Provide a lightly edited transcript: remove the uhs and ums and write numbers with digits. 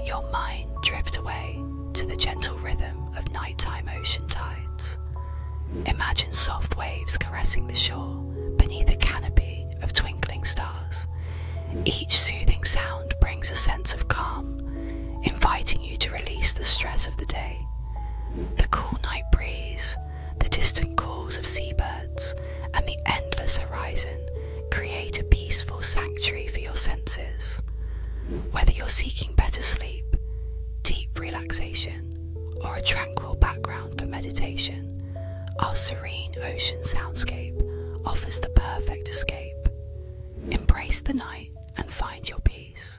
your mind drift away to the gentle rhythm of nighttime ocean tides. Imagine soft waves caressing the shore beneath a canopy of twinkling stars. Each soothing sound brings a sense of calm, inviting you to release the stress of the day. The cool night breeze, the distant calls of seabirds, and the endless horizon create a peaceful sanctuary for your senses. Whether you're seeking better sleep, deep relaxation, or a tranquil background for meditation, our serene ocean soundscape offers the perfect escape. Embrace the night and find your peace.